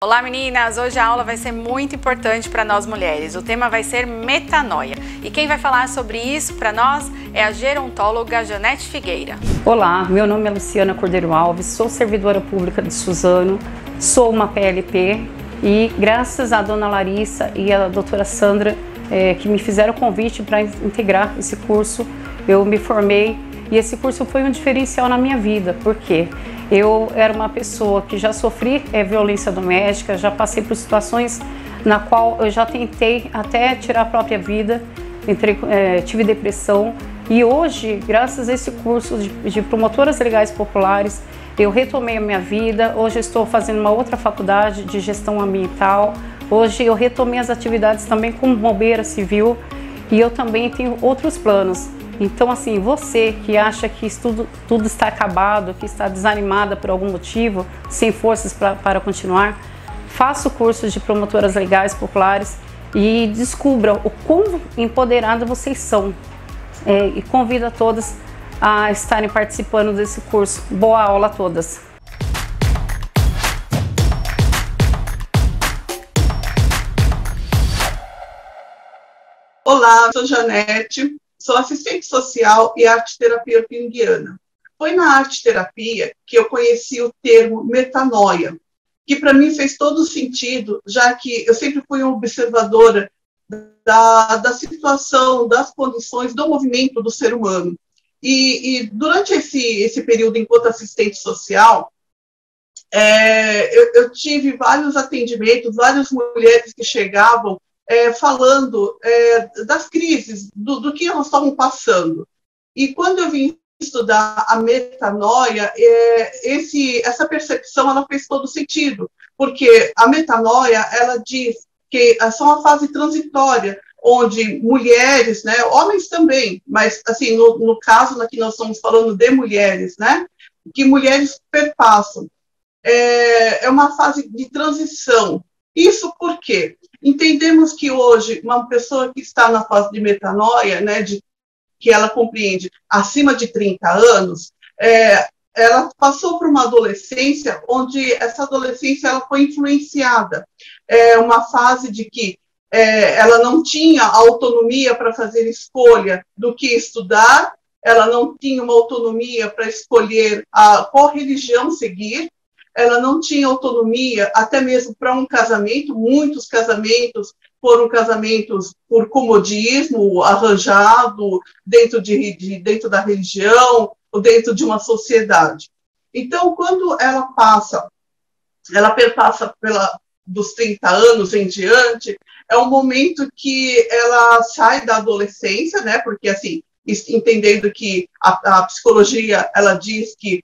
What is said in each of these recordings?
Olá meninas, hoje a aula vai ser muito importante para nós mulheres. O tema vai ser metanoia. E quem vai falar sobre isso para nós é a gerontóloga Janete Figueira. Olá, meu nome é Luciana Cordeiro Alves, sou servidora pública de Suzano, sou uma PLP e graças à dona Larissa e à doutora Sandra que me fizeram o convite para integrar esse curso, eu me formei e esse curso foi um diferencial na minha vida, porque eu era uma pessoa que já sofri violência doméstica, já passei por situações na qual eu já tentei até tirar a própria vida, tive depressão e hoje, graças a esse curso de promotoras legais populares, eu retomei a minha vida. Hoje eu estou fazendo uma outra faculdade de gestão ambiental, hoje eu retomei as atividades também como bombeira civil e eu também tenho outros planos. Então, assim, você que acha que isso tudo está acabado, que está desanimada por algum motivo, sem forças para continuar, faça o curso de promotoras legais populares e descubra o quão empoderadas vocês são. E convido a todas a estarem participando desse curso. Boa aula a todas! Olá, sou Janete. Sou assistente social e arte-terapia junguiana. Foi na arte-terapia que eu conheci o termo metanoia, que para mim fez todo sentido, já que eu sempre fui uma observadora da situação, das condições, do movimento do ser humano. E durante esse período, enquanto assistente social, eu tive vários atendimentos, várias mulheres que chegavam falando das crises, do que elas estavam passando. E quando eu vim estudar a metanoia, essa percepção ela fez todo sentido, porque a metanoia ela diz que é só uma fase transitória, onde mulheres, né, homens também, mas assim, no caso aqui nós estamos falando de mulheres, né, que mulheres perpassam. É uma fase de transição. Isso por quê? Entendemos que hoje uma pessoa que está na fase de metanoia, né, que ela compreende acima de 30 anos, ela passou por uma adolescência onde essa adolescência ela foi influenciada. É uma fase de que ela não tinha autonomia para fazer escolha do que estudar, ela não tinha uma autonomia para escolher qual religião seguir, ela não tinha autonomia até mesmo para um casamento. Muitos casamentos foram casamentos por comodismo, arranjado dentro da religião ou dentro de uma sociedade. Então, quando ela perpassa dos 30 anos em diante, é um momento que ela sai da adolescência, né? Porque, assim, entendendo que a psicologia, ela diz que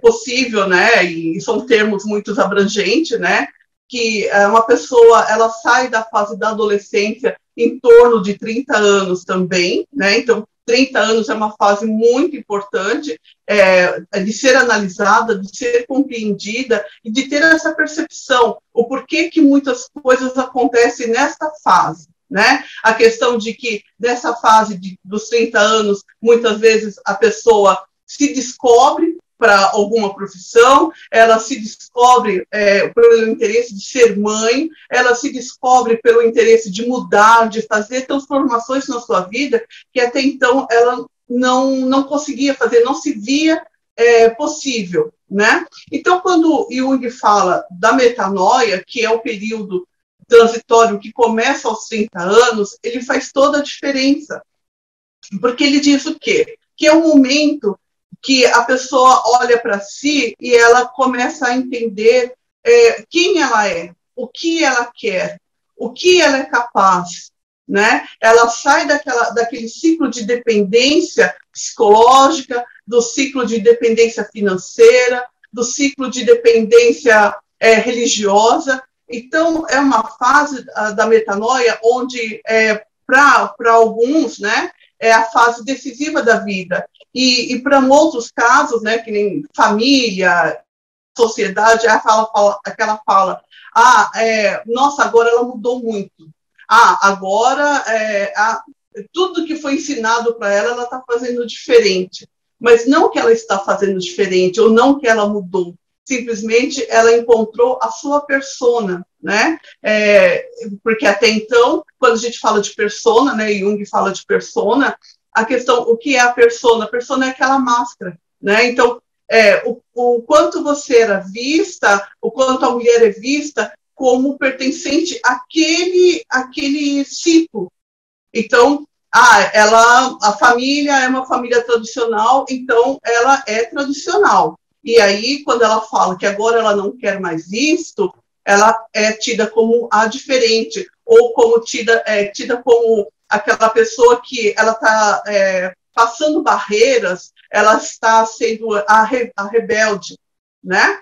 possível, né, e são termos muito abrangentes, né, que uma pessoa ela sai da fase da adolescência em torno de 30 anos também, né, então 30 anos é uma fase muito importante de ser analisada, de ser compreendida e de ter essa percepção, o porquê que muitas coisas acontecem nessa fase, né, a questão de que nessa fase dos 30 anos, muitas vezes a pessoa se descobre para alguma profissão, ela se descobre pelo interesse de ser mãe, ela se descobre pelo interesse de mudar, de fazer transformações na sua vida, que até então ela não conseguia fazer, não se via possível, né? Então, quando Jung fala da metanoia, que é o período transitório que começa aos 30 anos, ele faz toda a diferença, porque ele diz o quê? Que é um momento que a pessoa olha para si e ela começa a entender quem ela é, o que ela quer, o que ela é capaz, né? Ela sai daquele ciclo de dependência psicológica, do ciclo de dependência financeira, do ciclo de dependência religiosa. Então, é uma fase da metanoia onde, para alguns, né, é a fase decisiva da vida. E para outros casos, né, que nem família, sociedade, aquela fala, nossa, agora ela mudou muito. Agora tudo que foi ensinado para ela está fazendo diferente. Mas não que ela está fazendo diferente, ou não que ela mudou. simplesmente ela encontrou a sua persona, né? Porque até então, quando a gente fala de persona, né, Jung fala de persona, a questão, o que é a persona? A persona é aquela máscara, né? Então, o quanto você era vista, o quanto a mulher é vista como pertencente àquele ciclo. Então, a família é uma família tradicional, então ela é tradicional. E aí, quando ela fala que agora ela não quer mais isto, ela é tida como a diferente, ou como tida como aquela pessoa que ela está passando barreiras, ela está sendo a rebelde, né?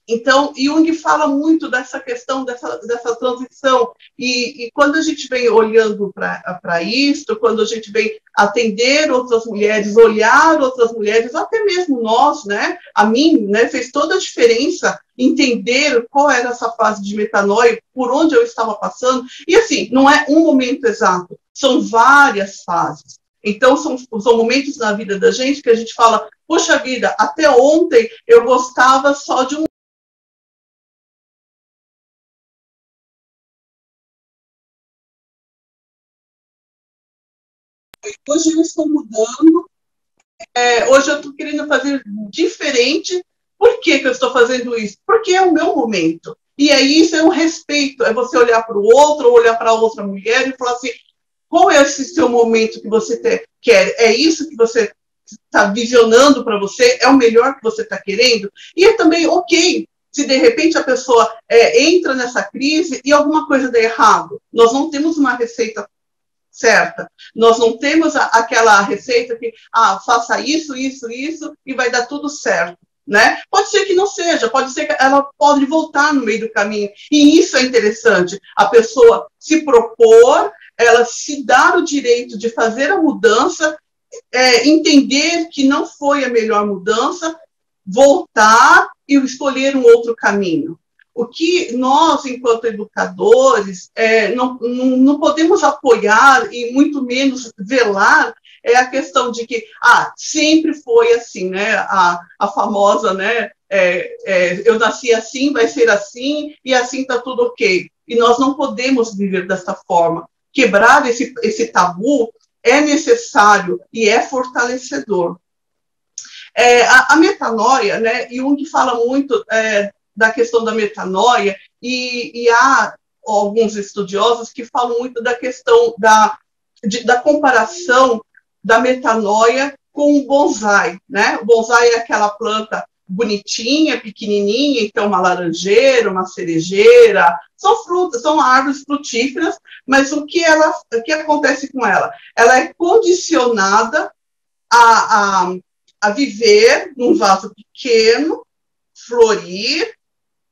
Então, Jung fala muito dessa questão, dessa transição, e quando a gente vem olhando para isso, quando a gente vem atender outras mulheres, olhar outras mulheres, até mesmo nós, né, a mim, né, fez toda a diferença entender qual era essa fase de metanoia, por onde eu estava passando, e assim, não é um momento exato, são várias fases. Então, são momentos na vida da gente que a gente fala, poxa vida, até ontem eu gostava só de um. Hoje eu estou mudando, hoje eu estou querendo fazer diferente. Por que eu estou fazendo isso? Porque é o meu momento. E aí isso é um respeito, é você olhar para o outro, ou olhar para outra mulher e falar assim, qual é esse seu momento que você quer? É isso que você está visionando para você? É o melhor que você está querendo? E é também ok, se de repente a pessoa entra nessa crise e alguma coisa dá errado. Nós não temos uma receita certa. Nós não temos aquela receita que, faça isso, isso, isso, e vai dar tudo certo. Né? Pode ser que não seja, pode ser que ela pode voltar no meio do caminho. E isso é interessante. A pessoa se propor, ela se dar o direito de fazer a mudança, entender que não foi a melhor mudança, voltar e escolher um outro caminho. O que nós, enquanto educadores, não podemos apoiar e muito menos velar é a questão de que sempre foi assim, né? A famosa, né? Eu nasci assim, vai ser assim, e assim está tudo ok. E nós não podemos viver dessa forma. Quebrar esse tabu é necessário e é fortalecedor. A metanoia, né? Jung fala muito da questão da metanoia, e há alguns estudiosos que falam muito da questão da comparação da metanoia com o bonsai, né? O bonsai é aquela planta bonitinha, pequenininha, então uma laranjeira, uma cerejeira, são frutas, são árvores frutíferas, mas o que acontece com ela? Ela é condicionada a viver num vaso pequeno, florir,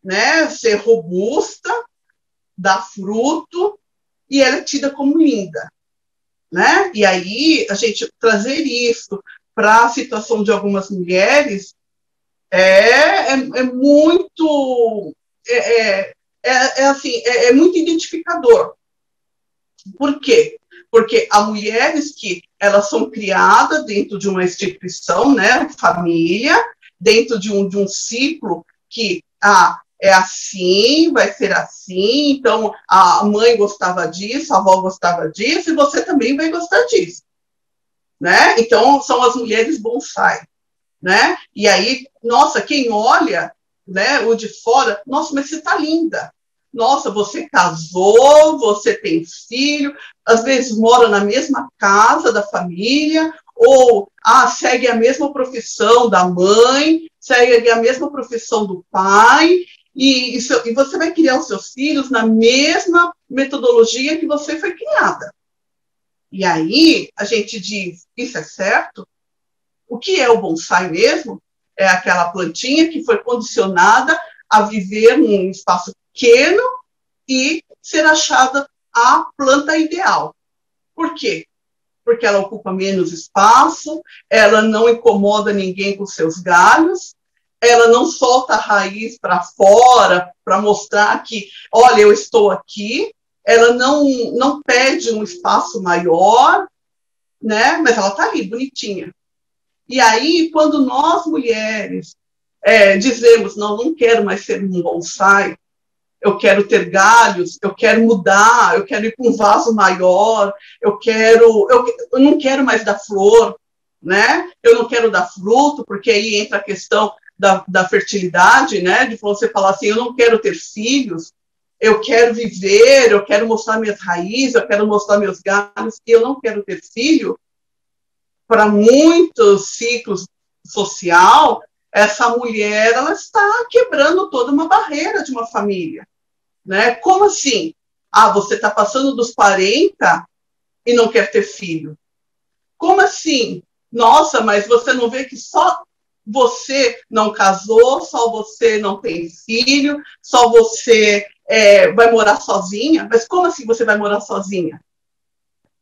né, ser robusta, dar fruto, e ela é tida como linda, né? E aí, a gente trazer isso para a situação de algumas mulheres é muito muito identificador. Por quê? Porque há mulheres que elas são criadas dentro de uma instituição, né, família, dentro de um ciclo que é assim, vai ser assim, então a mãe gostava disso, a avó gostava disso, e você também vai gostar disso, né? Então, são as mulheres bonsai, né? E aí, nossa, quem olha, né, o de fora, nossa, mas você está linda. Nossa, você casou, você tem filho, às vezes mora na mesma casa da família, ou segue a mesma profissão da mãe, segue a mesma profissão do pai, e você vai criar os seus filhos na mesma metodologia que você foi criada. E aí a gente diz, isso é certo? O que é o bonsai mesmo? É aquela plantinha que foi condicionada a viver num espaço pequeno e ser achada a planta ideal. Por quê? Porque ela ocupa menos espaço, ela não incomoda ninguém com seus galhos, ela não solta a raiz para fora para mostrar que, olha, eu estou aqui, ela não pede um espaço maior, né? Mas ela está ali, bonitinha. E aí, quando nós, mulheres, dizemos, não quero mais ser um bonsai, eu quero ter galhos, eu quero mudar, eu quero ir para um vaso maior, eu não quero mais dar flor, né? Eu não quero dar fruto, porque aí entra a questão da fertilidade, né? De você falar assim, eu não quero ter filhos, eu quero viver, eu quero mostrar minhas raízes, eu quero mostrar meus galhos, e eu não quero ter filho. Para muitos ciclos social, essa mulher ela está quebrando toda uma barreira de uma família. Né? Como assim? Você está passando dos 40 e não quer ter filho. Como assim? Nossa, mas você não vê que só você não casou, só você não tem filho, só você vai morar sozinha? Mas como assim você vai morar sozinha?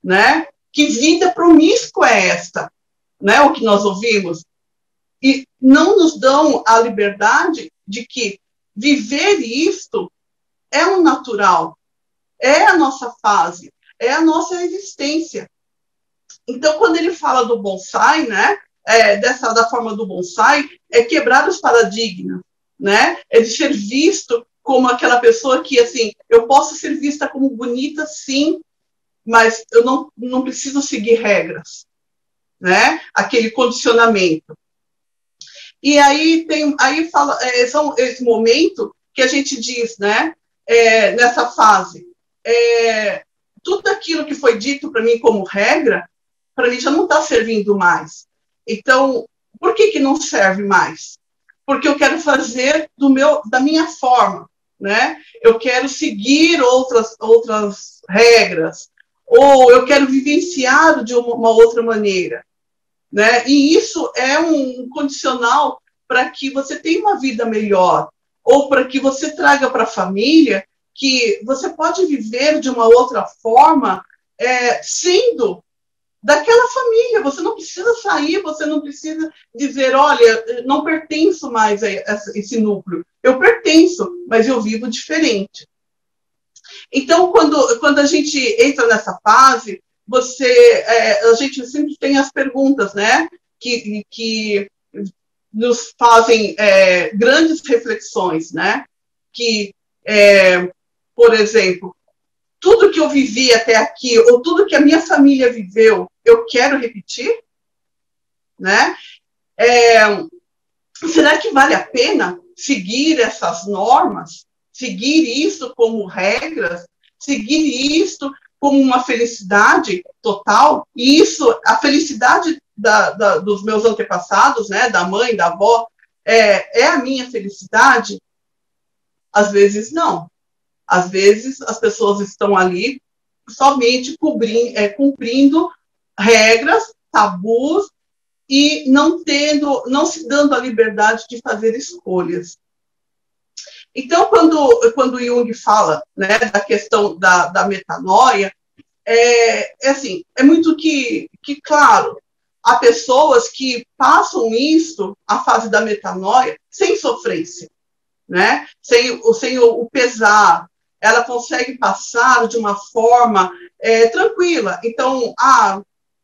Né? Que vida promíscua é esta? Né? O que nós ouvimos? E não nos dão a liberdade de que viver isto é um natural, é a nossa fase, é a nossa existência. Então, quando ele fala do bonsai, né, da forma do bonsai, é quebrar os paradigmas, né, é de ser visto como aquela pessoa que, assim, eu posso ser vista como bonita, sim, mas eu não preciso seguir regras, né, aquele condicionamento. E aí são esse momento que a gente diz, né, nessa fase, tudo aquilo que foi dito para mim como regra, para mim já não está servindo mais. Então, por que não serve mais? Porque eu quero fazer da minha forma, né? Eu quero seguir outras regras, ou eu quero vivenciar de uma outra maneira, né? E isso é um condicional para que você tenha uma vida melhor, ou para que você traga para a família que você pode viver de uma outra forma, sendo daquela família. Você não precisa sair, você não precisa dizer, olha, não pertenço mais a esse núcleo. Eu pertenço, mas eu vivo diferente. Então, quando a gente entra nessa fase, a gente sempre tem as perguntas, né, que nos fazem grandes reflexões, né, que, por exemplo, tudo que eu vivi até aqui, ou tudo que a minha família viveu, eu quero repetir, né? Será que vale a pena seguir essas normas, seguir isso como regras, seguir isso como uma felicidade total? E isso, a felicidade dos meus antepassados, né, da mãe, da avó, é a minha felicidade? Às vezes não. Às vezes as pessoas estão ali somente cumprindo regras, tabus, e não se dando a liberdade de fazer escolhas. Então, quando Jung fala, né, da questão da metanoia, assim, é muito que, claro, há pessoas que passam isso, a fase da metanoia, sem sofrência, né? sem o pesar. Ela consegue passar de uma forma tranquila. Então,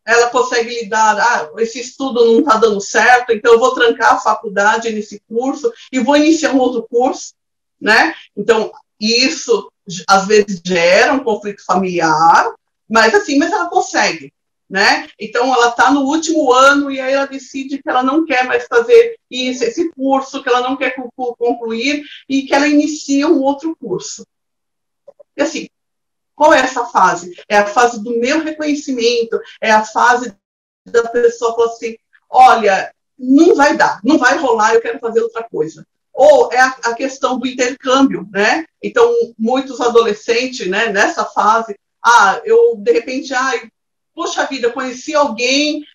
ela consegue lidar, esse estudo não está dando certo, então eu vou trancar a faculdade nesse curso e vou iniciar um outro curso, né? Então, isso, às vezes, gera um conflito familiar, mas ela consegue, né? Então, ela está no último ano e aí ela decide que ela não quer mais fazer esse curso, que ela não quer concluir e que ela inicia um outro curso. E assim, qual é essa fase? É a fase do meu reconhecimento, é a fase da pessoa falar assim, olha, não vai dar, não vai rolar, eu quero fazer outra coisa. Ou é a questão do intercâmbio, né? Então, muitos adolescentes, né, nessa fase, eu, de repente, poxa vida, conheci alguém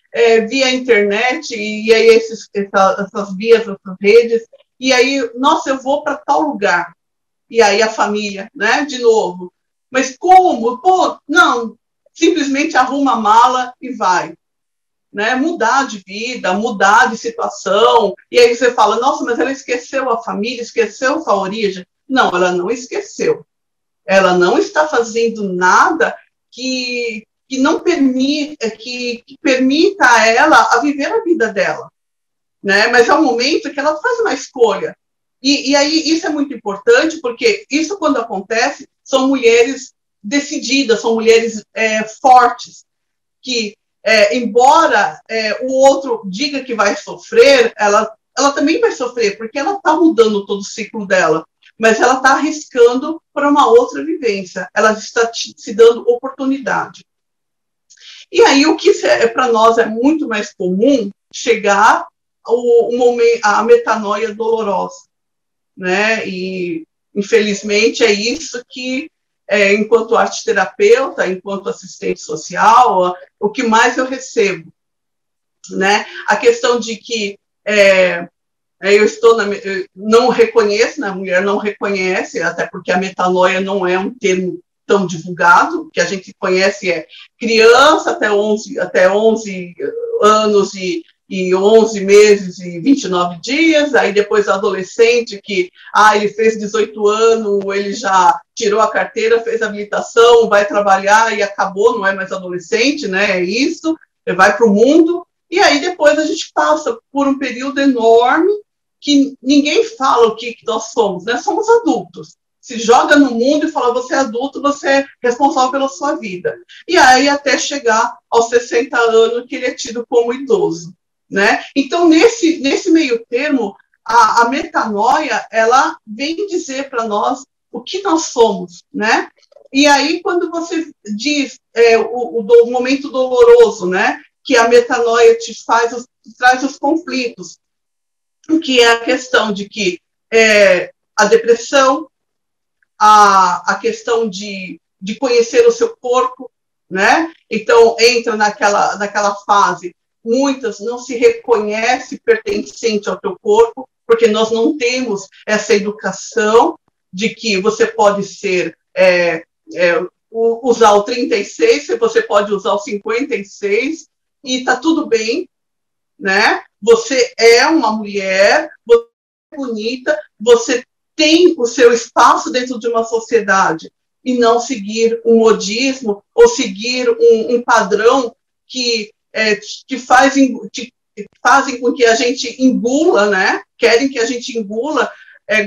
via internet, e aí essas vias, essas redes, e aí, nossa, eu vou para tal lugar. E aí a família, né, de novo. Mas como? Pô, não, simplesmente arruma a mala e vai. Né? Mudar de vida, mudar de situação. E aí você fala, nossa, mas ela esqueceu a família, esqueceu sua origem. Não, ela não esqueceu. Ela não está fazendo nada que não permita, que permita a ela a viver a vida dela. né? Mas é um momento que ela faz uma escolha. E aí isso é muito importante, porque isso, quando acontece, são mulheres decididas, são mulheres fortes, que, embora o outro diga que vai sofrer, ela também vai sofrer, porque ela está mudando todo o ciclo dela, mas ela está arriscando para uma outra vivência, ela está se dando oportunidade. E aí o que para nós é muito mais comum chegar a metanoia dolorosa, né? E infelizmente é isso que, enquanto arte-terapeuta, enquanto assistente social, o que mais eu recebo, né? A questão de que eu não reconheço, né? A mulher não reconhece, até porque a metanoia não é um termo tão divulgado. O que a gente conhece é criança até 11 anos e 11 meses e 29 dias, aí depois adolescente que ele fez 18 anos, ele já tirou a carteira, fez a habilitação, vai trabalhar e acabou, não é mais adolescente, né? É isso, ele vai para o mundo, e aí depois a gente passa por um período enorme que ninguém fala o que nós somos, né? Somos adultos. Se joga no mundo e fala, você é adulto, você é responsável pela sua vida. E aí até chegar aos 60 anos que ele é tido como idoso, né? Então, nesse meio termo, a metanoia, ela vem dizer para nós o que nós somos, né? E aí, quando você diz o momento doloroso, né? Que a metanoia traz os conflitos, que é a questão de que a depressão, a questão de conhecer o seu corpo, né? Então, entra naquela fase, muitas não se reconhecem pertencente ao teu corpo, porque nós não temos essa educação de que você pode ser, usar o 36, você pode usar o 56, e está tudo bem, né? Você é uma mulher, você é bonita, você tem o seu espaço dentro de uma sociedade, e não seguir um modismo ou seguir um padrão que fazem com que a gente engula, né? Querem que a gente engula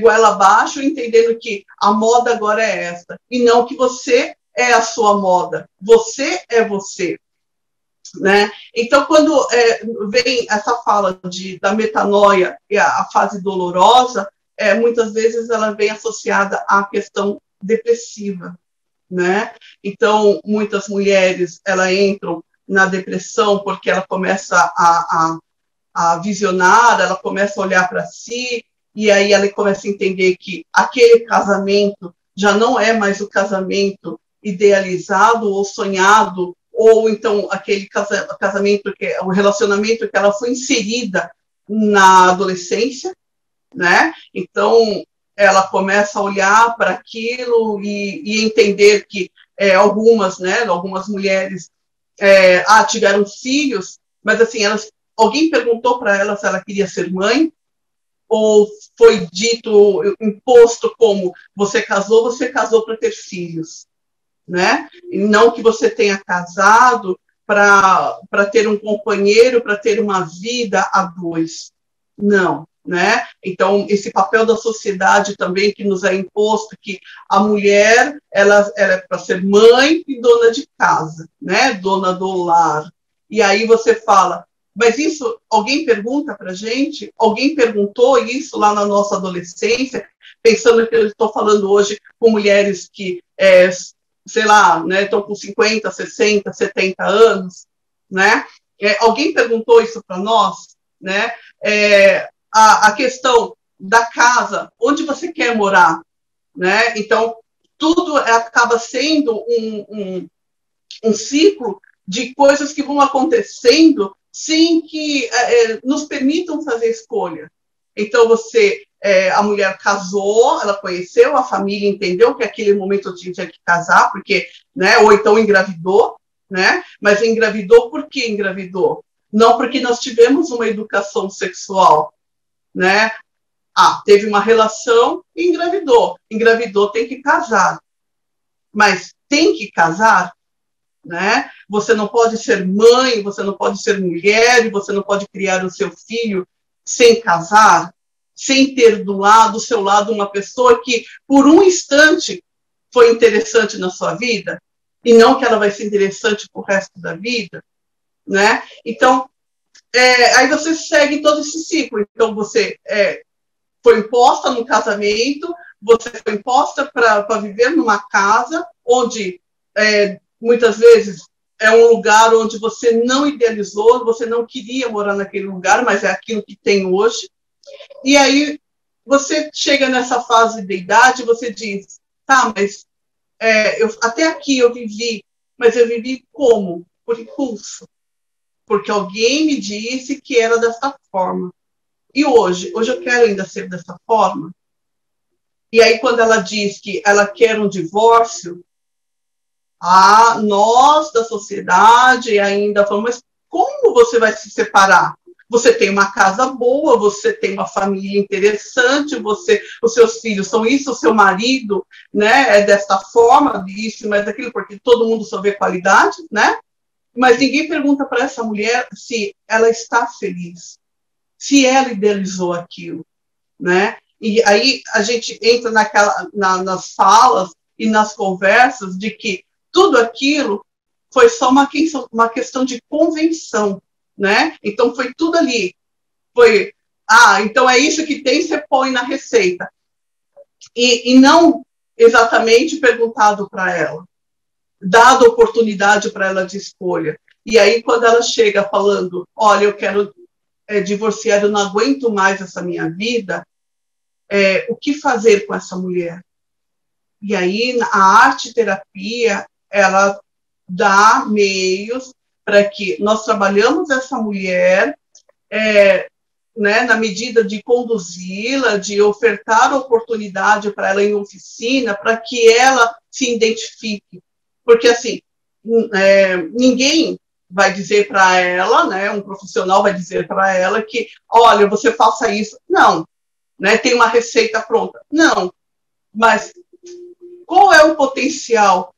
goela abaixo, entendendo que a moda agora é essa, e não que você é a sua moda, você é você, né? Então, quando vem essa fala da metanoia e a fase dolorosa, muitas vezes ela vem associada à questão depressiva, né? Então, muitas mulheres, elas entram na depressão porque ela começa a visionar, ela começa a olhar para si, e aí ela começa a entender que aquele casamento já não é mais o casamento idealizado ou sonhado, ou então aquele casamento, o relacionamento que ela foi inserida na adolescência, né? Então, ela começa a olhar para aquilo e entender que algumas mulheres tiveram filhos, mas assim, alguém perguntou para ela se ela queria ser mãe, ou foi dito, imposto como, você casou para ter filhos, né? E não que você tenha casado para ter um companheiro, para ter uma vida a dois. Não, né? Então, esse papel da sociedade também que nos é imposto, que a mulher ela é para ser mãe e dona de casa, né? Dona do lar. E aí você fala, mas isso, alguém pergunta para a gente? Alguém perguntou isso lá na nossa adolescência, pensando que eu estou falando hoje com mulheres que, sei lá, né, estão com 50, 60, 70 anos, né? Alguém perguntou isso para nós, né? A questão da casa, onde você quer morar, né? Então, tudo acaba sendo um ciclo de coisas que vão acontecendo sem que nos permitam fazer escolha. Então, a mulher casou, ela conheceu, a família entendeu que aquele momento tinha que casar, porque, né, ou então engravidou, né? Mas engravidou por que engravidou? Não porque nós tivemos uma educação sexual, né? Teve uma relação e engravidou. Engravidou, tem que casar. Mas tem que casar, né? Você não pode ser mãe, você não pode ser mulher, você não pode criar o seu filho sem casar, sem ter do seu lado uma pessoa que, por um instante, foi interessante na sua vida, e não que ela vai ser interessante para o resto da vida, né? Então, aí você segue todo esse ciclo. Então, você foi imposta no casamento, você foi imposta para viver numa casa onde, muitas vezes, é um lugar onde você não idealizou, você não queria morar naquele lugar, mas é aquilo que tem hoje. E aí você chega nessa fase de idade, você diz, tá, mas até aqui eu vivi, mas eu vivi como? Por impulso. Porque alguém me disse que era dessa forma. E hoje eu quero ainda ser dessa forma? E aí quando ela diz que ela quer um divórcio, nós da sociedade ainda falamos, mas como você vai se separar? Você tem uma casa boa, você tem uma família interessante, os seus filhos são isso, o seu marido, né, é desta forma, isso, mas aquilo, porque todo mundo só vê qualidade, né? Mas ninguém pergunta para essa mulher se ela está feliz, se ela idealizou aquilo, né? E aí a gente entra nas falas e nas conversas de que tudo aquilo foi só uma questão de convenção, né? Então foi tudo ali. Foi, então é isso que tem, você põe na receita. E não exatamente perguntado para ela, dado oportunidade para ela de escolha. E aí quando ela chega falando, olha, eu quero divorciar, eu não aguento mais essa minha vida, o que fazer com essa mulher? E aí a arte-terapia, ela dá meios para que nós trabalhamos essa mulher, né, na medida de conduzi-la, de ofertar oportunidade para ela em oficina, para que ela se identifique. Porque, assim, ninguém vai dizer para ela, né, um profissional vai dizer para ela que, olha, você faça isso. Não, né, tem uma receita pronta. Não, mas qual é o potencial?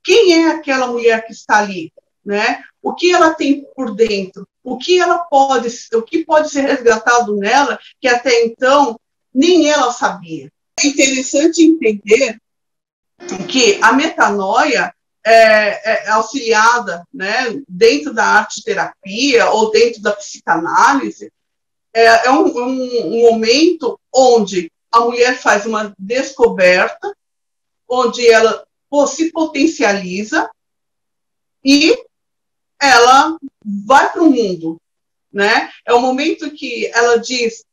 Quem é aquela mulher que está ali, né? O que ela tem por dentro? O que pode ser resgatado nela que até então nem ela sabia? É interessante entender que a metanoia é auxiliada, né, dentro da arte-terapia ou dentro da psicanálise, é um momento onde a mulher faz uma descoberta, onde ela se potencializa e ela vai para o mundo, né? É o momento que ela diz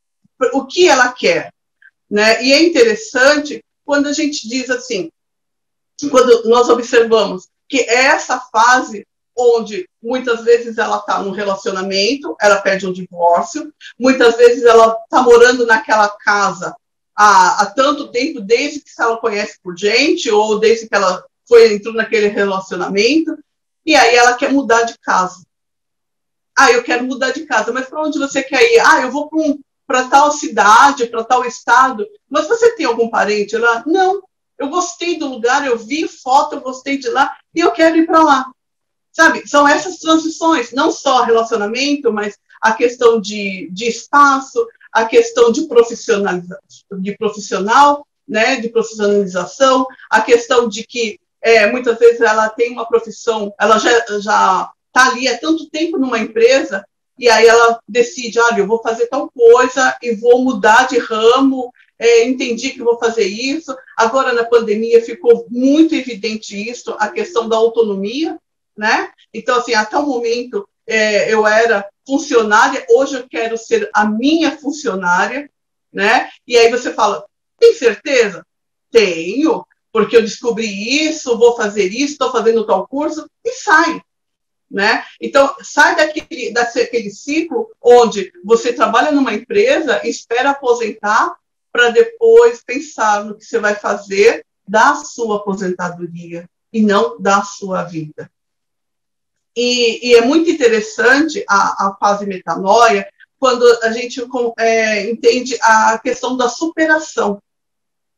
o que ela quer, né? E é interessante quando a gente diz assim, quando nós observamos que é essa fase onde muitas vezes ela está num relacionamento, ela pede um divórcio, muitas vezes ela está morando naquela casa há tanto tempo, desde que ela conhece por gente, ou desde que ela entrou naquele relacionamento, e aí ela quer mudar de casa. Eu quero mudar de casa, mas para onde você quer ir? Eu vou para tal cidade, para tal estado. Mas você tem algum parente lá? Não, eu gostei do lugar, eu vi foto, eu gostei de lá, e eu quero ir para lá. Sabe, são essas transições, não só relacionamento, mas a questão de espaço, a questão de profissional, né, de profissionalização, a questão de que muitas vezes ela tem uma profissão, ela já está ali há tanto tempo numa empresa, e aí ela decide, olha, eu vou fazer tal coisa e vou mudar de ramo, entendi que vou fazer isso. Agora, na pandemia, ficou muito evidente isso, a questão da autonomia, né? Então, assim, até o momento eu era funcionária, hoje eu quero ser a minha funcionária, né? E aí você fala, tem certeza? Tenho, porque eu descobri isso, vou fazer isso, estou fazendo tal curso, e sai, né? Então, sai daquele ciclo onde você trabalha numa empresa, espera aposentar, para depois pensar no que você vai fazer da sua aposentadoria, e não da sua vida. E é muito interessante a fase metanoia, quando a gente entende a questão da superação,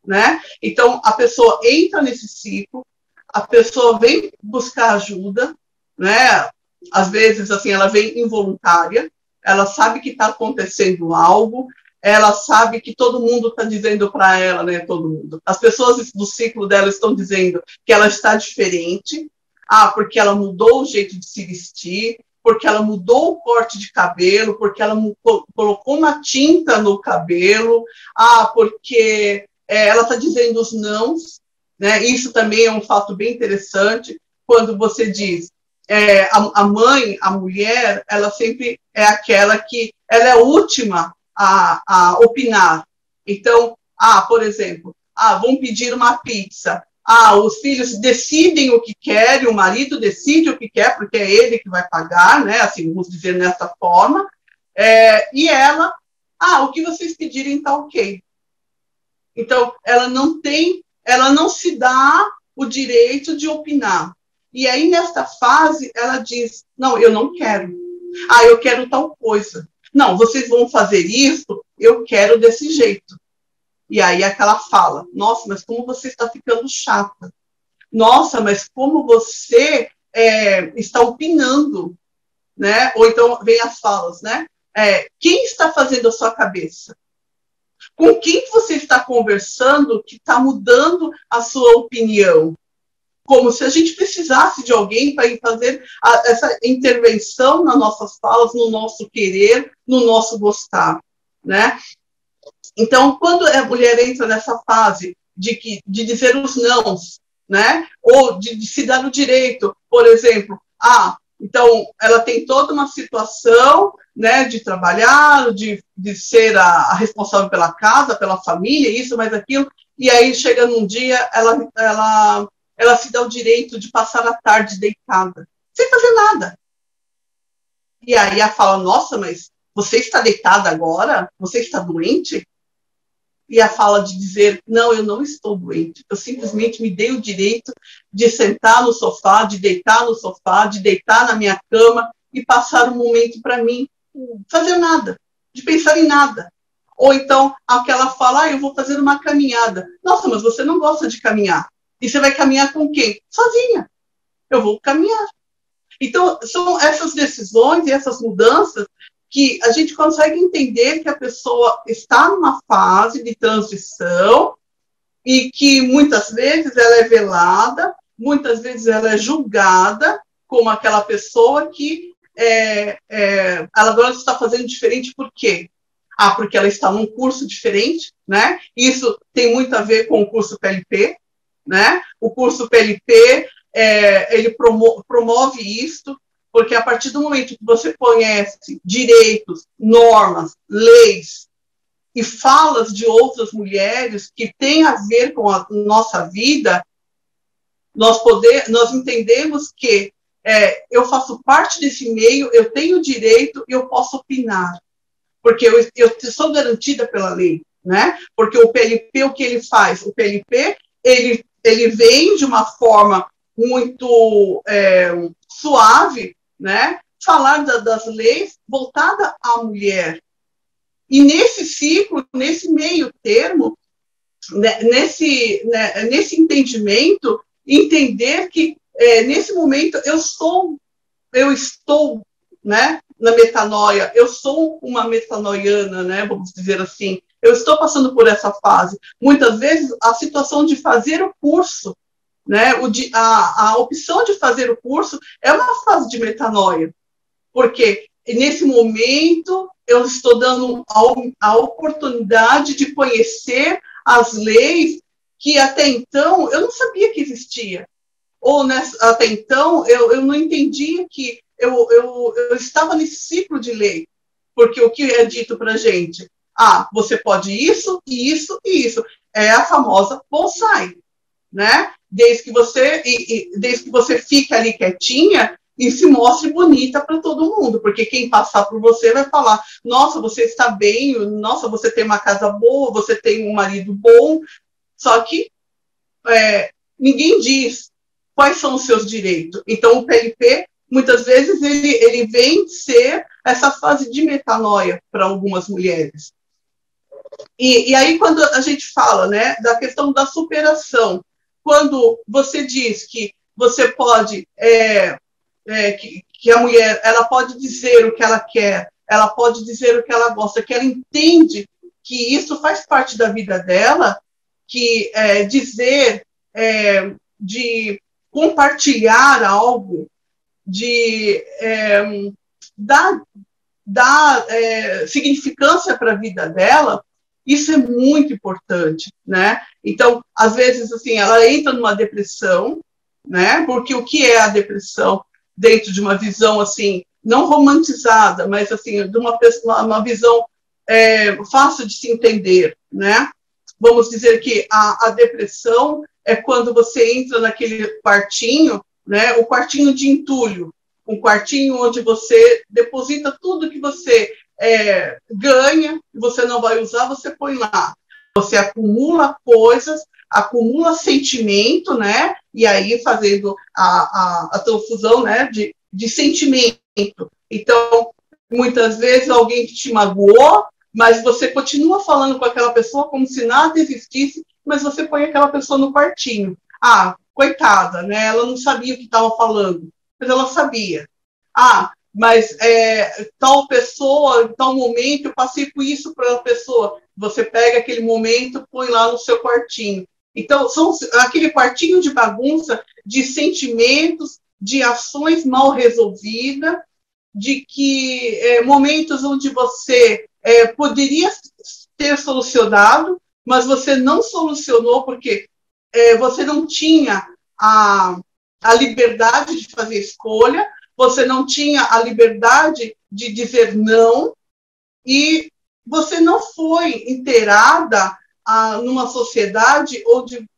né? Então, a pessoa entra nesse ciclo, a pessoa vem buscar ajuda, né? Às vezes, assim, ela vem involuntária, ela sabe que está acontecendo algo, ela sabe que todo mundo está dizendo para ela, né, todo mundo, as pessoas do ciclo dela estão dizendo que ela está diferente, porque ela mudou o jeito de se vestir, porque ela mudou o corte de cabelo, porque ela colocou uma tinta no cabelo, porque ela está dizendo os nãos, né? Isso também é um fato bem interessante, quando você diz, a mãe, a mulher, ela sempre é aquela que, ela é a última a opinar. Então, por exemplo, vão pedir uma pizza, os filhos decidem o que querem, o marido decide o que quer, porque é ele que vai pagar, né? Assim, vamos dizer dessa forma, e ela, o que vocês pedirem está ok. Então, ela não se dá o direito de opinar. E aí, nesta fase, ela diz, não, eu não quero. Eu quero tal coisa. Não, vocês vão fazer isso, eu quero desse jeito. E aí aquela fala, nossa, mas como você está ficando chata. Nossa, mas como você está opinando, né? Ou então vem as falas, né? Quem está fazendo a sua cabeça? Com quem você está conversando que está mudando a sua opinião? Como se a gente precisasse de alguém para ir fazer essa intervenção nas nossas falas, no nosso querer, no nosso gostar, né? Então, quando a mulher entra nessa fase de dizer os nãos, né? Ou de se dar o direito, por exemplo, então ela tem toda uma situação, né, de trabalhar, de ser a responsável pela casa, pela família, isso, mais aquilo, e aí chega num dia, ela se dá o direito de passar a tarde deitada, sem fazer nada. E aí ela fala, nossa, mas você está deitada agora? Você está doente? E a fala de dizer, não, eu não estou doente. Eu simplesmente me dei o direito de sentar no sofá, de deitar no sofá, de deitar na minha cama e passar um momento para mim, fazer nada, de pensar em nada. Ou então, aquela fala, eu vou fazer uma caminhada. Nossa, mas você não gosta de caminhar. E você vai caminhar com quem? Sozinha. Eu vou caminhar. Então, são essas decisões e essas mudanças que a gente consegue entender que a pessoa está numa fase de transição e que muitas vezes ela é velada, muitas vezes ela é julgada como aquela pessoa que ela agora está fazendo diferente por quê? Porque ela está num curso diferente, né? Isso tem muito a ver com o curso PLP, né? O curso PLP, ele promove isso, porque a partir do momento que você conhece direitos, normas, leis e falas de outras mulheres que têm a ver com a nossa vida, nós entendemos que eu faço parte desse meio, eu tenho direito e eu posso opinar, porque eu sou garantida pela lei, né? Porque o PLP, o que ele faz? O PLP, ele vem de uma forma muito suave, né? Falar das leis voltada à mulher. E nesse ciclo, nesse meio termo, nesse entendimento, entender que nesse momento eu estou, né, na metanoia, eu sou uma metanoiana, né, vamos dizer assim, eu estou passando por essa fase. Muitas vezes a situação de fazer o curso, né, a opção de fazer o curso é uma fase de metanoia, porque nesse momento eu estou dando a oportunidade de conhecer as leis que até então eu não sabia que existia, ou até então eu não entendia que eu estava nesse ciclo de lei, porque o que é dito para a gente? Você pode isso, isso e isso. É a famosa bonsai, né? Desde que você fique ali quietinha e se mostre bonita para todo mundo, porque quem passar por você vai falar, nossa, você está bem, nossa, você tem uma casa boa, você tem um marido bom, só que ninguém diz quais são os seus direitos. Então, o PLP, muitas vezes, ele vem ser essa fase de metanoia para algumas mulheres. E aí, quando a gente fala, né, da questão da superação, quando você diz que você pode, que a mulher, ela pode dizer o que ela quer, ela pode dizer o que ela gosta, que ela entende que isso faz parte da vida dela, que dizer, de compartilhar algo, de dar significância para a vida dela, isso é muito importante, né? Então, às vezes, assim, ela entra numa depressão, né? Porque o que é a depressão dentro de uma visão, assim, não romantizada, mas, assim, de uma visão fácil de se entender, né? Vamos dizer que a depressão é quando você entra naquele quartinho, né? O quartinho de entulho, um quartinho onde você deposita tudo que você ganha, que você não vai usar, você põe lá. Você acumula coisas, acumula sentimento, né? E aí fazendo a transfusão, né? De sentimento. Então, muitas vezes alguém que te magoou, mas você continua falando com aquela pessoa como se nada existisse, mas você põe aquela pessoa no quartinho. Ah, coitada, né? Ela não sabia o que estava falando, mas ela sabia. Ah, mas tal pessoa, em tal momento, eu passei por isso para a pessoa. Você pega aquele momento, põe lá no seu quartinho. Então, são aquele quartinho de bagunça, de sentimentos, de ações mal resolvidas, de que momentos onde você poderia ter solucionado, mas você não solucionou porque você não tinha a liberdade de fazer escolha, você não tinha a liberdade de dizer não, e você não foi inteirada numa sociedade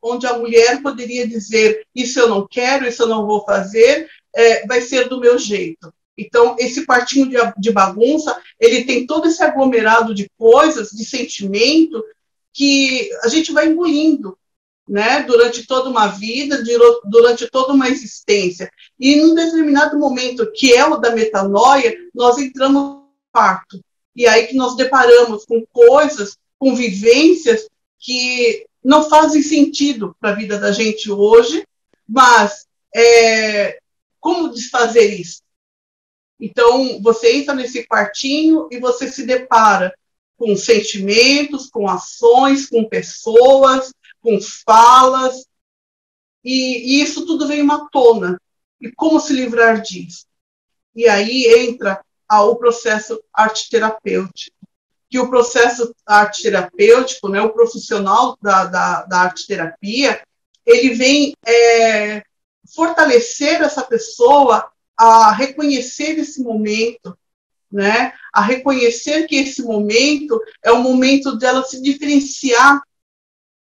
onde a mulher poderia dizer isso eu não quero, isso eu não vou fazer, vai ser do meu jeito. Então, esse quartinho de bagunça, ele tem todo esse aglomerado de coisas, de sentimento, que a gente vai engolindo, né, durante toda uma vida, durante toda uma existência. E num determinado momento, que é o da metanoia, nós entramos no quarto. E aí que nós deparamos com coisas, com vivências que não fazem sentido para a vida da gente hoje, mas como desfazer isso? Então, você entra nesse quartinho e você se depara com sentimentos, com ações, com pessoas, com falas, e isso tudo vem uma tona. E como se livrar disso? E aí entra o processo arte-terapêutico. Que o processo arte-terapêutico, né, o profissional da arte-terapia, ele vem fortalecer essa pessoa a reconhecer esse momento, né, a reconhecer que esse momento é o momento dela se diferenciar,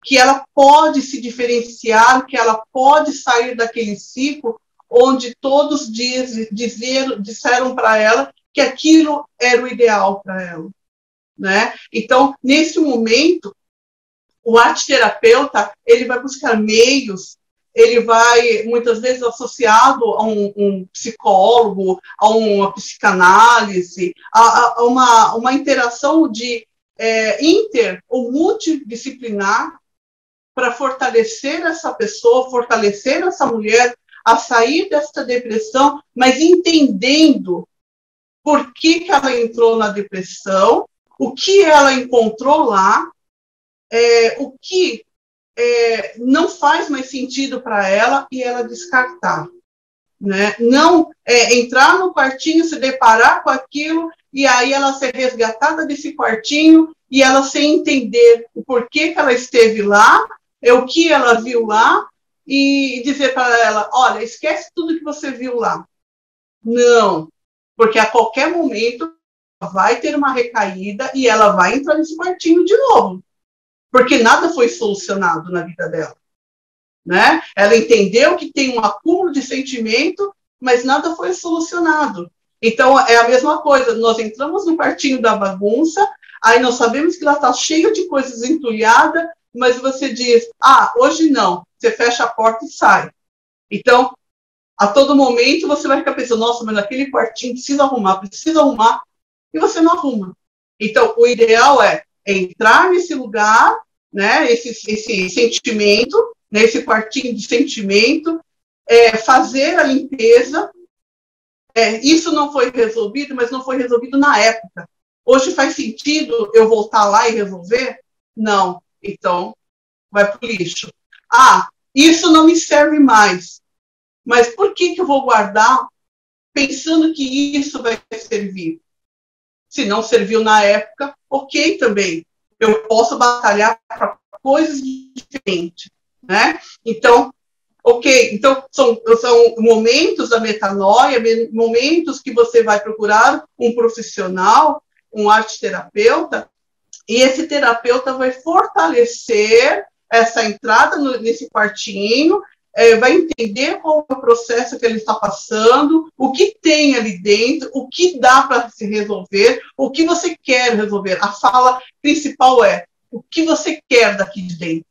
que ela pode se diferenciar, que ela pode sair daquele ciclo onde todos disseram para ela que aquilo era o ideal para ela, né? Então, nesse momento, o arte-terapeuta, ele vai buscar meios, ele vai, muitas vezes, associado a um psicólogo, a uma psicanálise, a uma interação de inter ou multidisciplinar para fortalecer essa pessoa, fortalecer essa mulher a sair dessa depressão, mas entendendo por que ela entrou na depressão, o que ela encontrou lá, o que não faz mais sentido para ela e ela descartar. Né? Não entrar no quartinho, se deparar com aquilo e aí ela ser resgatada desse quartinho e ela sem entender o porquê que ela esteve lá, o que ela viu lá e dizer para ela, olha, esquece tudo que você viu lá. Não, porque a qualquer momento vai ter uma recaída e ela vai entrar nesse quartinho de novo, porque nada foi solucionado na vida dela. Né? Ela entendeu que tem um acúmulo de sentimento, mas nada foi solucionado. Então, é a mesma coisa, nós entramos no quartinho da bagunça, aí nós sabemos que ela está cheia de coisas entulhadas, mas você diz, hoje não, você fecha a porta e sai. Então, a todo momento você vai ficar pensando, nossa, mas naquele quartinho precisa arrumar, e você não arruma. Então, o ideal é entrar nesse lugar, né, esse sentimento, nesse quartinho de sentimento, fazer a limpeza, isso não foi resolvido, mas não foi resolvido na época. Hoje faz sentido eu voltar lá e resolver? Não. Então, vai para o lixo. Isso não me serve mais. Mas por que eu vou guardar pensando que isso vai servir? Se não serviu na época, ok também. Eu posso batalhar para coisas diferentes, né? Então, ok. Então, são momentos da metanoia, momentos que você vai procurar um profissional, um arte-terapeuta, e esse terapeuta vai fortalecer essa entrada nesse quartinho, vai entender qual é o processo que ele está passando, o que tem ali dentro, o que dá para se resolver, o que você quer resolver. A fala principal é o que você quer daqui de dentro.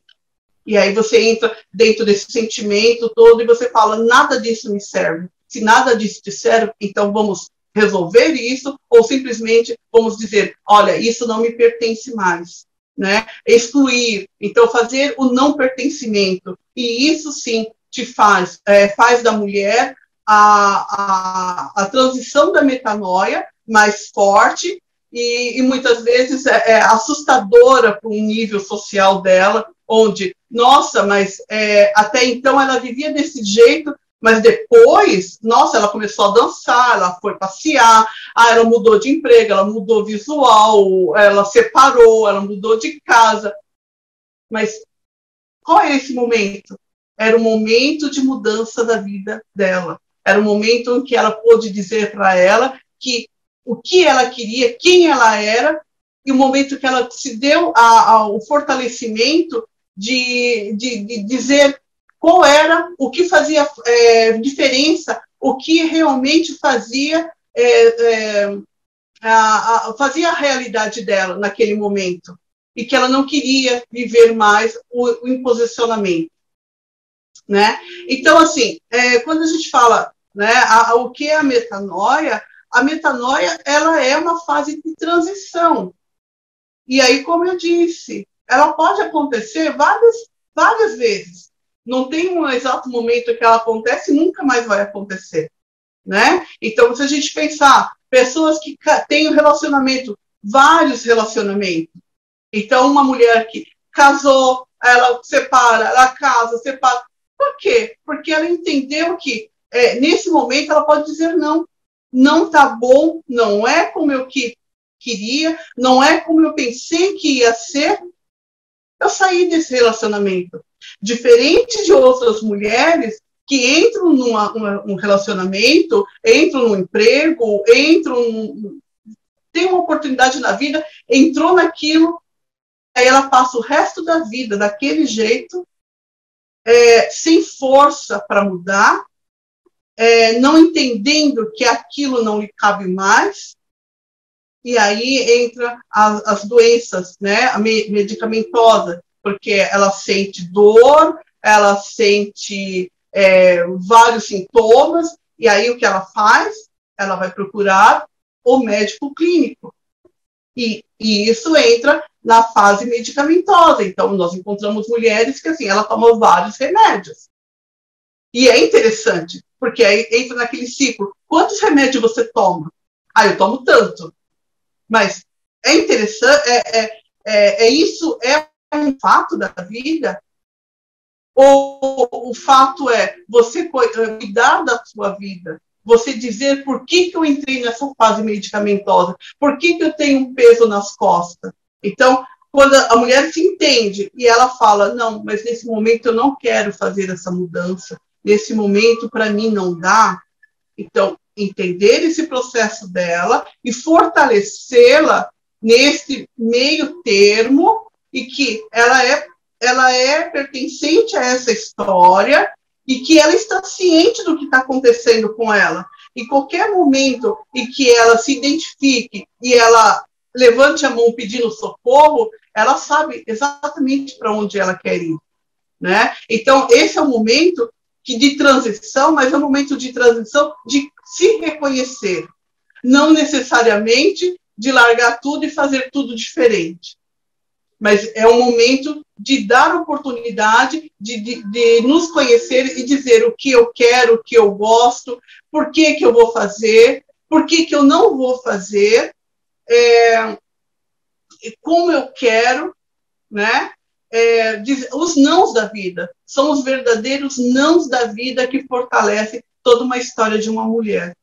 E aí você entra dentro desse sentimento todo e você fala, nada disso me serve. Se nada disso te serve, então vamos resolver isso, ou simplesmente vamos dizer, olha, isso não me pertence mais. Né? Excluir, então fazer o não pertencimento, e isso sim te faz da mulher a transição da metanoia mais forte e muitas vezes é assustadora para um nível social dela, onde, nossa, mas até então ela vivia desse jeito, mas depois, nossa, ela começou a dançar, ela foi passear, ela mudou de emprego, ela mudou visual, ela separou, ela mudou de casa. Mas qual é esse momento? Era o momento de mudança da vida dela. Era o momento em que ela pôde dizer para ela que o que ela queria, quem ela era, e o momento que ela se deu ao fortalecimento de dizer qual era, o que fazia diferença, o que realmente fazia a realidade dela naquele momento, e que ela não queria viver mais o imposicionamento. Né? Então, assim, quando a gente fala, né, o que é a metanoia ela é uma fase de transição. E aí, como eu disse, ela pode acontecer várias vezes. Não tem um exato momento que ela acontece e nunca mais vai acontecer. Né? Então, se a gente pensar, pessoas que têm um relacionamento, vários relacionamentos. Então, uma mulher que casou, ela separa, ela casa, separa. Por quê? Porque ela entendeu que, nesse momento, ela pode dizer não. Não está bom, não é como eu queria, não é como eu pensei que ia ser. Eu saí desse relacionamento. Diferente de outras mulheres que entram num relacionamento, entram num emprego, tem uma oportunidade na vida, entrou naquilo, aí ela passa o resto da vida daquele jeito, sem força para mudar, não entendendo que aquilo não lhe cabe mais, e aí entra as doenças, né, medicamentosas, porque ela sente dor, ela sente vários sintomas, e aí o que ela faz? Ela vai procurar o médico clínico. E isso entra na fase medicamentosa. Então, nós encontramos mulheres que, assim, ela toma vários remédios. E é interessante, porque aí entra naquele ciclo. Quantos remédios você toma? Eu tomo tanto. Mas é interessante, isso é um fato da vida? Ou o fato é você cuidar da sua vida? Você dizer por que eu entrei nessa fase medicamentosa? Por que eu tenho um peso nas costas? Então, quando a mulher se entende e ela fala, não, mas nesse momento eu não quero fazer essa mudança, nesse momento para mim não dá. Então, entender esse processo dela e fortalecê-la nesse meio termo e que ela é pertencente a essa história e que ela está ciente do que está acontecendo com ela. Em qualquer momento em que ela se identifique e ela levante a mão pedindo socorro, ela sabe exatamente para onde ela quer ir. Né? Então, esse é o momento de transição, mas é um momento de transição de se reconhecer. Não necessariamente de largar tudo e fazer tudo diferente. Mas é um momento de dar oportunidade de nos conhecer e dizer o que eu quero, o que eu gosto, por que eu vou fazer, por que eu não vou fazer, como eu quero, né? Os nãos da vida são os verdadeiros nãos da vida que fortalecem toda uma história de uma mulher.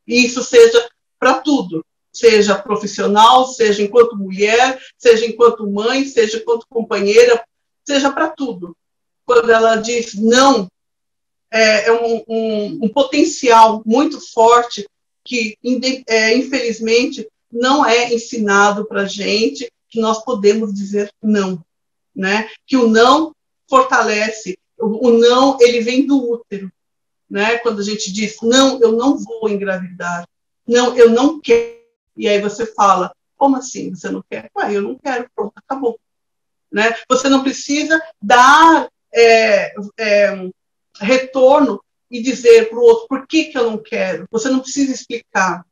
E isso seja para tudo, seja profissional, seja enquanto mulher, seja enquanto mãe, seja enquanto companheira, seja para tudo. Quando ela diz não, é um potencial muito forte que, infelizmente, não é ensinado para a gente, que nós podemos dizer não, né? Que o não fortalece, o não, ele vem do útero, né? Quando a gente diz, não, eu não vou engravidar, não, eu não quero, e aí você fala, como assim você não quer? Ué, eu não quero, pronto, acabou. Né? Você não precisa dar retorno e dizer para o outro, por que eu não quero? Você não precisa explicar,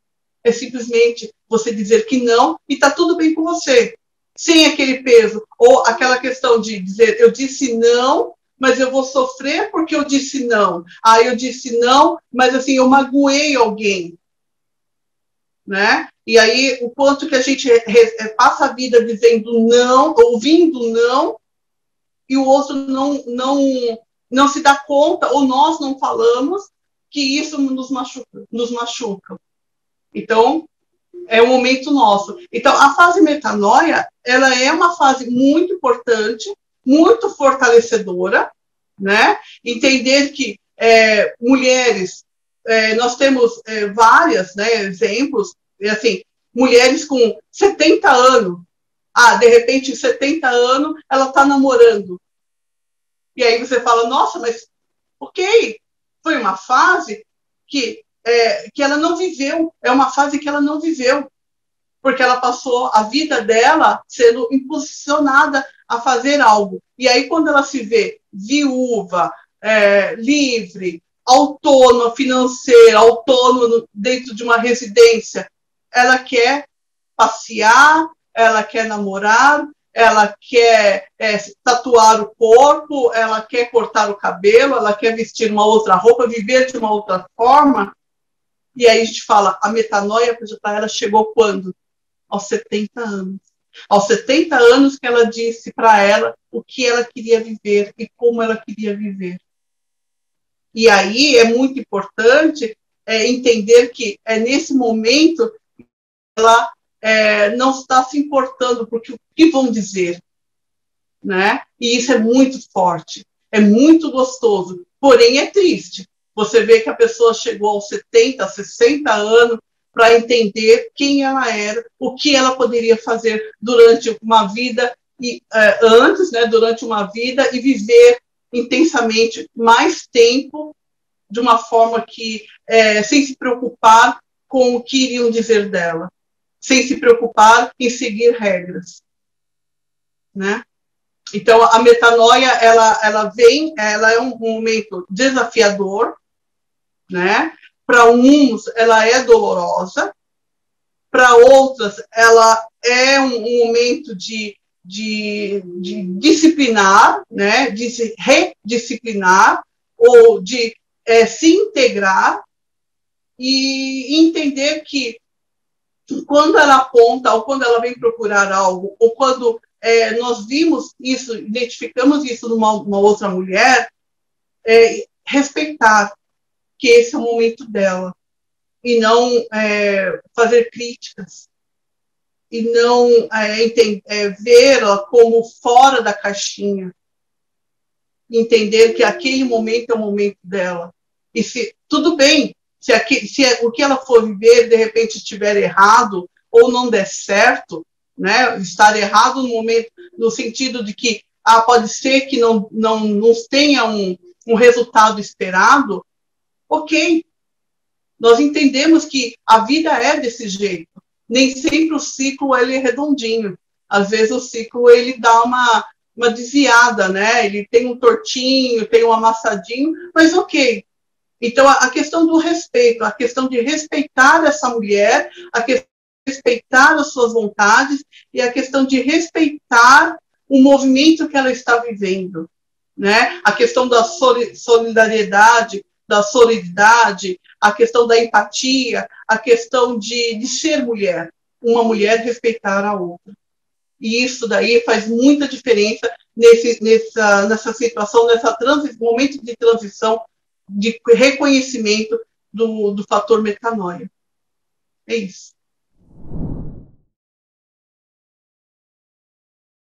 é simplesmente você dizer que não, e está tudo bem com você, sem aquele peso, ou aquela questão de dizer, eu disse não, mas eu vou sofrer porque eu disse não. Ah, eu disse não, mas assim, eu magoei alguém. Né? E aí, o quanto que a gente passa a vida dizendo não, ouvindo não, e o outro não se dá conta, ou nós não falamos, que isso nos machuca. Então, é um momento nosso. Então, a fase metanoia, ela é uma fase muito importante, muito fortalecedora, né? Entender que mulheres, nós temos várias, né, exemplos, assim, mulheres com 70 anos, de repente, 70 anos, ela está namorando. E aí você fala, nossa, mas ok, foi uma fase que ela não viveu, é uma fase que ela não viveu, porque ela passou a vida dela sendo impulsionada a fazer algo. E aí, quando ela se vê viúva, livre, autônoma financeira, autônoma dentro de uma residência, ela quer passear, ela quer namorar, ela quer tatuar o corpo, ela quer cortar o cabelo, ela quer vestir uma outra roupa, viver de uma outra forma. E aí a gente fala, a metanoia para ela chegou quando? Aos 70 anos. Aos 70 anos que ela disse para ela o que ela queria viver e como ela queria viver. E aí é muito importante entender que nesse momento ela não está se importando porque o que vão dizer, né? E isso é muito forte, é muito gostoso, porém é triste. Você vê que a pessoa chegou aos 70, 60 anos para entender quem ela era, o que ela poderia fazer durante uma vida, antes, né, durante uma vida, e viver intensamente mais tempo de uma forma que, sem se preocupar com o que iriam dizer dela, sem se preocupar em seguir regras, né? Então, a metanoia, ela é um momento desafiador, né? Para uns, ela é dolorosa, para outras, ela é um momento de disciplinar, né? De se redisciplinar, ou de se integrar e entender que quando ela aponta, ou quando ela vem procurar algo, ou quando nós vimos isso, identificamos isso numa outra mulher, respeitar que esse é o momento dela, e não fazer críticas, e não vê-la como fora da caixinha, entender que aquele momento é o momento dela. E se tudo bem, se o que ela for viver, de repente, estiver errado, ou não der certo, né, estar errado no momento, no sentido de que pode ser que não tenha um resultado esperado, ok. Nós entendemos que a vida é desse jeito. Nem sempre o ciclo ele é redondinho. Às vezes o ciclo ele dá uma desviada, né? Ele tem um tortinho, tem um amassadinho, mas ok. Então, a questão do respeito, a questão de respeitar essa mulher, a questão de respeitar as suas vontades e a questão de respeitar o movimento que ela está vivendo, né? A questão da solidariedade, da sororidade, a questão da empatia, a questão de ser mulher, uma mulher respeitar a outra. E isso daí faz muita diferença nessa situação, momento de transição, de reconhecimento do fator metanoia. É isso.